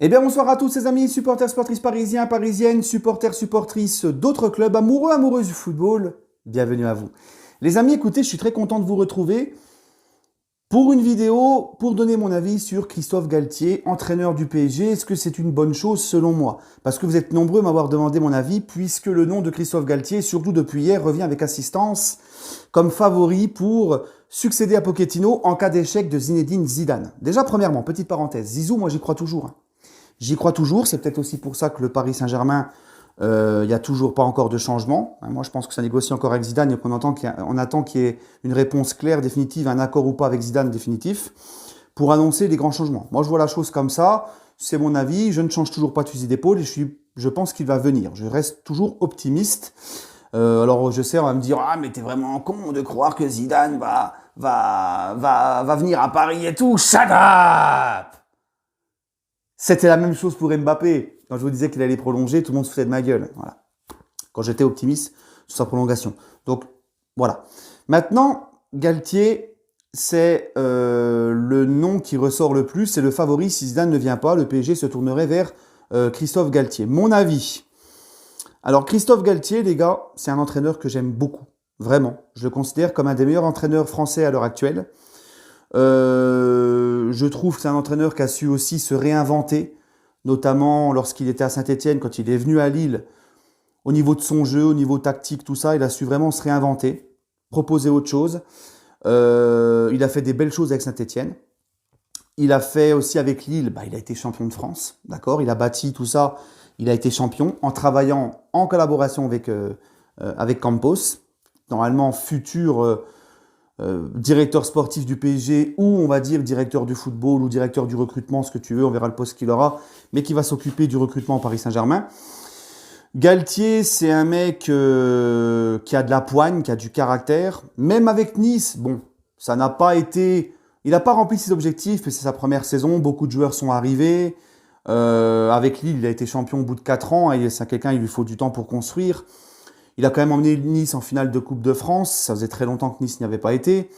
Eh bien, bonsoir à tous ces amis, supporters, supportrices parisiens, parisiennes, supporters, supportrices d'autres clubs, amoureux, amoureuses du football. Bienvenue à vous. Les amis, écoutez, je suis très content de vous retrouver pour une vidéo pour donner mon avis sur Christophe Galtier, entraîneur du PSG. Est-ce que c'est une bonne chose selon moi? Parce que vous êtes nombreux à m'avoir demandé mon avis, puisque le nom de Christophe Galtier, surtout depuis hier, revient avec assistance comme favori pour succéder à Pochettino en cas d'échec de Zinedine Zidane. Déjà, premièrement, petite parenthèse, Zizou, moi j'y crois toujours. J'y crois toujours, c'est peut-être aussi pour ça que le Paris Saint-Germain, il n'y a toujours pas encore de changement. Moi, je pense que ça négocie encore avec Zidane et qu'on attend qu'il y ait une réponse claire, définitive, un accord ou pas avec Zidane définitif, pour annoncer les grands changements. Moi, je vois la chose comme ça, c'est mon avis, je ne change toujours pas de fusil d'épaule et je pense qu'il va venir. Je reste toujours optimiste. Alors, je sais, on va me dire, ah, mais t'es vraiment con de croire que Zidane va venir à Paris et tout. Shut up! C'était la même chose pour Mbappé. Quand je vous disais qu'il allait prolonger, tout le monde se foutait de ma gueule. Voilà. Quand j'étais optimiste sur sa prolongation. Donc, voilà. Maintenant, Galtier, c'est le nom qui ressort le plus. C'est le favori. Si Zidane ne vient pas, le PSG se tournerait vers Christophe Galtier. Mon avis. Alors, Christophe Galtier, les gars, c'est un entraîneur que j'aime beaucoup. Vraiment. Je le considère comme un des meilleurs entraîneurs français à l'heure actuelle. Je trouve que c'est un entraîneur qui a su aussi se réinventer, notamment lorsqu'il était à Saint-Étienne, quand il est venu à Lille, au niveau de son jeu, au niveau tactique, tout ça, il a su vraiment se réinventer, proposer autre chose. Il a fait des belles choses avec Saint-Étienne. Il a fait aussi avec Lille, il a été champion de France, d'accord. Il a bâti tout ça, il a été champion en travaillant en collaboration avec Campos, normalement futur directeur sportif du PSG ou on va dire directeur du football ou directeur du recrutement, ce que tu veux, on verra le poste qu'il aura, mais qui va s'occuper du recrutement au Paris Saint-Germain. Galtier, c'est un mec qui a de la poigne, qui a du caractère. Même avec Nice, bon, ça n'a pas été... Il n'a pas rempli ses objectifs, mais c'est sa première saison, beaucoup de joueurs sont arrivés. Avec Lille, il a été champion au bout de 4 ans, et c'est quelqu'un, il lui faut du temps pour construire. Il a quand même emmené Nice en finale de Coupe de France. Ça faisait très longtemps que Nice n'y avait pas été.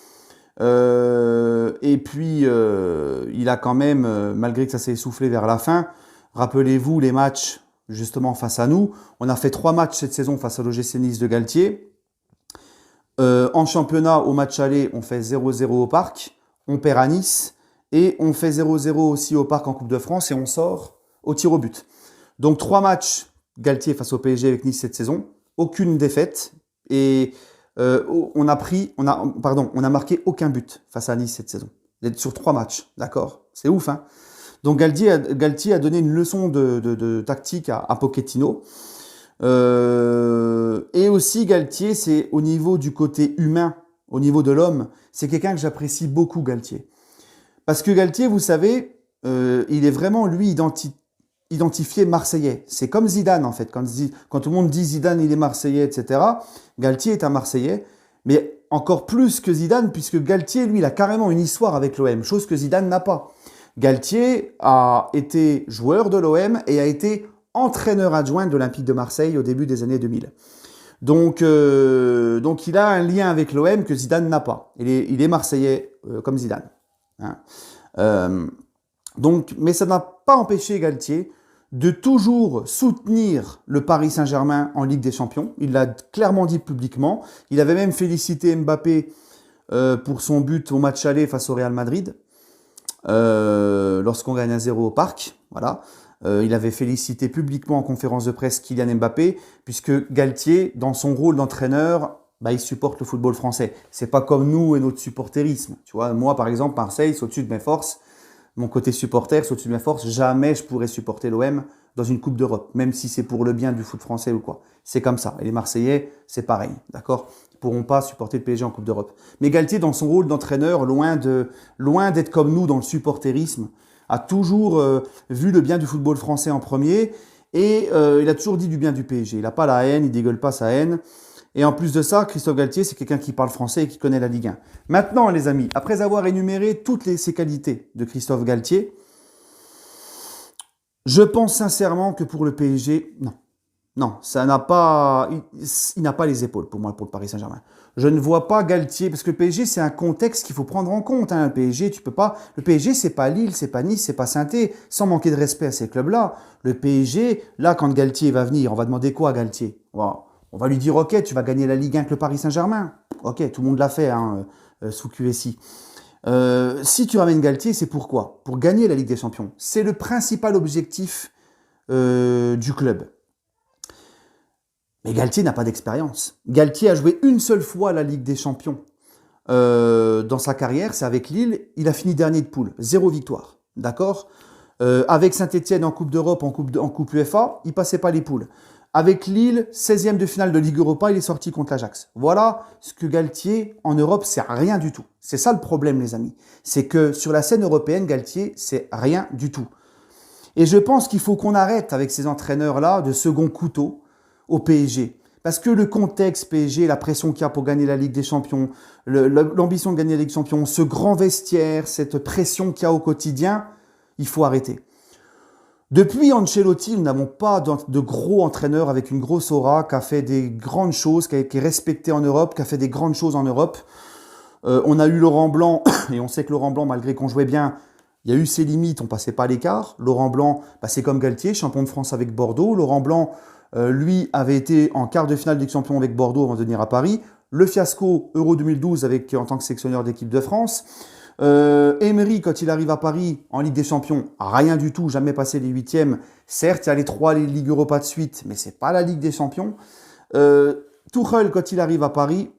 Et puis, il a quand même, malgré que ça s'est essoufflé vers la fin, rappelez-vous les matchs justement face à nous. On a fait 3 matchs cette saison face à l'OGC Nice de Galtier. En championnat, au match aller, on fait 0-0 au Parc. On perd à Nice. Et on fait 0-0 aussi au Parc en Coupe de France. Et on sort au tir au but. Donc 3 matchs Galtier face au PSG avec Nice cette saison. Aucune défaite et on a marqué aucun but face à Nice cette saison. Sur 3 matchs, d'accord? C'est ouf, hein? Donc Galtier a donné une leçon de tactique à Pochettino. Et aussi Galtier, c'est au niveau du côté humain, au niveau de l'homme, c'est quelqu'un que j'apprécie beaucoup, Galtier. Parce que Galtier, vous savez, il est vraiment, lui, identifié Marseillais. C'est comme Zidane en fait. Quand tout le monde dit Zidane, il est Marseillais, etc. Galtier est un Marseillais, mais encore plus que Zidane, puisque Galtier, lui, il a carrément une histoire avec l'OM, chose que Zidane n'a pas. Galtier a été joueur de l'OM et a été entraîneur adjoint de l'Olympique de Marseille au début des années 2000. Donc il a un lien avec l'OM que Zidane n'a pas. Il est Marseillais comme Zidane. Hein. Mais ça n'a pas empêché Galtier de toujours soutenir le Paris Saint-Germain en Ligue des Champions. Il l'a clairement dit publiquement. Il avait même félicité Mbappé pour son but au match aller face au Real Madrid, lorsqu'on gagne 1-0 au Parc. Voilà. Il avait félicité publiquement en conférence de presse Kylian Mbappé, puisque Galtier, dans son rôle d'entraîneur, il supporte le football français. C'est pas comme nous et notre supporterisme. Tu vois, moi, par exemple, Marseille, c'est au-dessus de mes forces. Mon côté supporter, c'est au-dessus de mes forces. Jamais je pourrais supporter l'OM dans une Coupe d'Europe, même si c'est pour le bien du foot français ou quoi. C'est comme ça. Et les Marseillais, c'est pareil, d'accord? Ils pourront pas supporter le PSG en Coupe d'Europe. Mais Galtier, dans son rôle d'entraîneur, loin d'être comme nous dans le supporterisme, a toujours vu le bien du football français en premier et il a toujours dit du bien du PSG. Il n'a pas la haine, il dégueule pas sa haine. Et en plus de ça, Christophe Galtier, c'est quelqu'un qui parle français et qui connaît la Ligue 1. Maintenant, les amis, après avoir énuméré toutes ces qualités de Christophe Galtier, je pense sincèrement que pour le PSG, non. Non, ça n'a pas, il n'a pas les épaules pour moi pour le Paris Saint-Germain. Je ne vois pas Galtier parce que le PSG c'est un contexte qu'il faut prendre en compte. Hein. Le PSG, tu peux pas. Le PSG c'est pas Lille, c'est pas Nice, c'est pas Saint-Étienne. Sans manquer de respect à ces clubs-là, le PSG, là quand Galtier va venir, on va demander quoi à Galtier? On va lui dire ok, tu vas gagner la Ligue 1 avec le Paris Saint-Germain. Ok, tout le monde l'a fait hein, sous QSI. Si tu ramènes Galtier, c'est pourquoi? Pour gagner la Ligue des Champions. C'est le principal objectif du club. Mais Galtier n'a pas d'expérience. Galtier a joué une seule fois la Ligue des Champions dans sa carrière, c'est avec Lille. Il a fini dernier de poule, 0 victoire. D'accord. Avec Saint-Etienne en Coupe d'Europe, en Coupe UEFA, il passait pas les poules. Avec Lille, 16e de finale de Ligue Europa, il est sorti contre l'Ajax. Voilà ce que Galtier, en Europe, c'est rien du tout. C'est ça le problème, les amis. C'est que sur la scène européenne, Galtier, c'est rien du tout. Et je pense qu'il faut qu'on arrête avec ces entraîneurs-là de second couteau au PSG. Parce que le contexte PSG, la pression qu'il y a pour gagner la Ligue des Champions, l'ambition de gagner la Ligue des Champions, ce grand vestiaire, cette pression qu'il y a au quotidien, il faut arrêter. Depuis Ancelotti, nous n'avons pas de gros entraîneur avec une grosse aura, qui a fait des grandes choses, qui est respecté en Europe, qui a fait des grandes choses en Europe. On a eu Laurent Blanc, et on sait que Laurent Blanc, malgré qu'on jouait bien, il y a eu ses limites, on passait pas à l'écart. Laurent Blanc, c'est comme Galtier, champion de France avec Bordeaux. Laurent Blanc, lui, avait été en quart de finale de Ligue des Champions avec Bordeaux avant de venir à Paris. Le fiasco Euro 2012 en tant que sélectionneur d'équipe de France. Emery, quand il arrive à Paris en Ligue des Champions, rien du tout, jamais passé les huitièmes. Certes, il y a les 3 Ligue Europa de suite, mais c'est pas la Ligue des Champions. Tuchel, quand il arrive à Paris,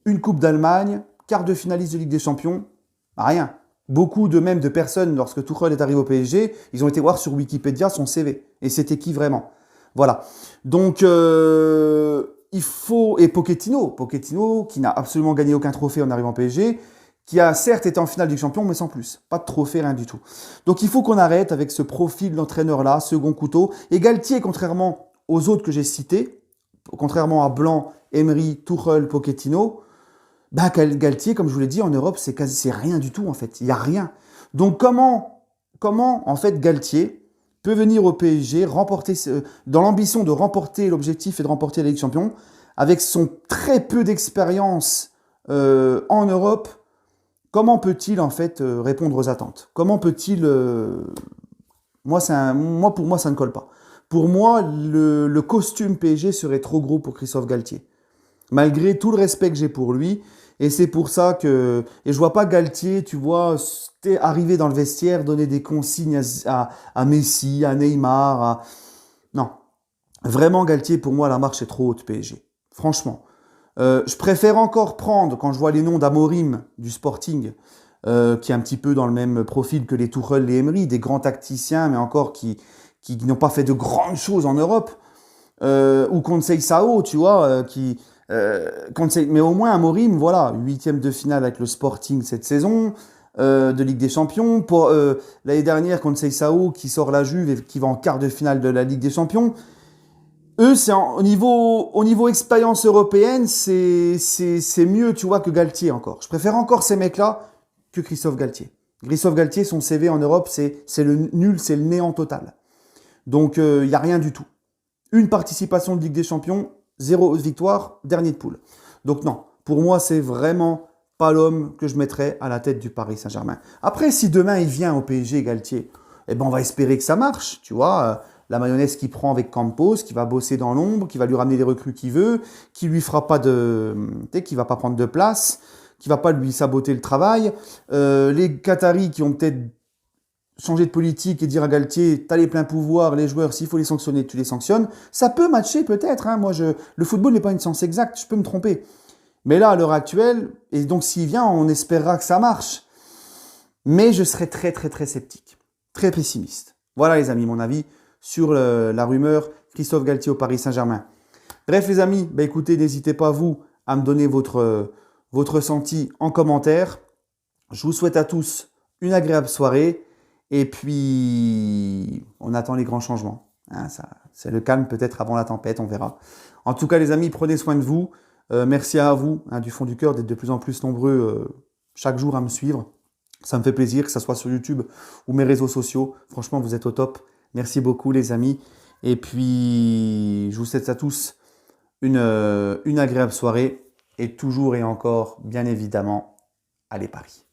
une Coupe d'Allemagne, quart de finaliste de Ligue des Champions, rien. Beaucoup de personnes, lorsque Tuchel est arrivé au PSG, ils ont été voir sur Wikipédia son CV. Et c'était qui vraiment? Voilà. Donc, il faut... Et Pochettino, qui n'a absolument gagné aucun trophée en arrivant au PSG, qui a certes été en finale du champion, mais sans plus. Pas de trophée, rien du tout. Donc, il faut qu'on arrête avec ce profil d'entraîneur-là, second couteau. Et Galtier, contrairement aux autres que j'ai cités, contrairement à Blanc, Emery, Tuchel, Pochettino, Galtier, comme je vous l'ai dit, en Europe, c'est rien du tout, en fait. Il n'y a rien. Donc, comment, en fait, Galtier peut venir au PSG, dans l'ambition de remporter, l'objectif est de remporter la Ligue des Champions, avec son très peu d'expérience en Europe, comment peut-il, en fait, répondre aux attentes? Comment peut-il... pour moi, ça ne colle pas. Pour moi, le costume PSG serait trop gros pour Christophe Galtier. Malgré tout le respect que j'ai pour lui. Et c'est pour ça que... Et je vois pas Galtier, tu vois, arriver dans le vestiaire, donner des consignes à Messi, à Neymar. Non. Vraiment, Galtier, pour moi, la marche est trop haute, PSG. Franchement. Je préfère encore prendre, quand je vois les noms d'Amorim, du Sporting, qui est un petit peu dans le même profil que les Tuchel, les Emery, des grands tacticiens, mais encore qui n'ont pas fait de grandes choses en Europe. Ou Conseil Sao, tu vois, mais au moins Amorim, voilà, 8e de finale avec le Sporting cette saison, de Ligue des Champions. Pour l'année dernière, Conseil Sao qui sort la Juve et qui va en quart de finale de la Ligue des Champions. Eux, c'est au niveau expérience européenne, c'est mieux, tu vois, que Galtier encore. Je préfère encore ces mecs-là que Christophe Galtier. Christophe Galtier, son CV en Europe, c'est le nul, c'est le néant total. Donc, il n'y a rien du tout. Une participation de Ligue des Champions, 0 victoire, dernier de poule. Donc non, pour moi, c'est vraiment pas l'homme que je mettrais à la tête du Paris Saint-Germain. Après, si demain il vient au PSG, Galtier, on va espérer que ça marche, tu vois. La mayonnaise qu'il prend avec Campos, qui va bosser dans l'ombre, qui va lui ramener les recrues qu'il veut, qui lui fera pas qui va pas prendre de place, qui va pas lui saboter le travail. Les Qataris qui ont peut-être changer de politique et dire à Galtier, t'as les pleins pouvoirs, les joueurs, s'il faut les sanctionner, tu les sanctionnes. Ça peut matcher peut-être. Hein. Le football n'est pas une science exacte, je peux me tromper. Mais là, à l'heure actuelle, et donc s'il vient, on espérera que ça marche. Mais je serais très, très, très sceptique. Très pessimiste. Voilà les amis, mon avis sur la rumeur Christophe Galtier au Paris Saint-Germain. Bref les amis, écoutez, n'hésitez pas vous à me donner votre ressenti en commentaire. Je vous souhaite à tous une agréable soirée. Et puis, on attend les grands changements. Hein, c'est le calme peut-être avant la tempête, on verra. En tout cas, les amis, prenez soin de vous. Merci à vous, du fond du cœur, d'être de plus en plus nombreux chaque jour à me suivre. Ça me fait plaisir, que ce soit sur YouTube ou mes réseaux sociaux. Franchement, vous êtes au top. Merci beaucoup, les amis. Et puis, je vous souhaite à tous une agréable soirée. Et toujours et encore, bien évidemment, allez Paris.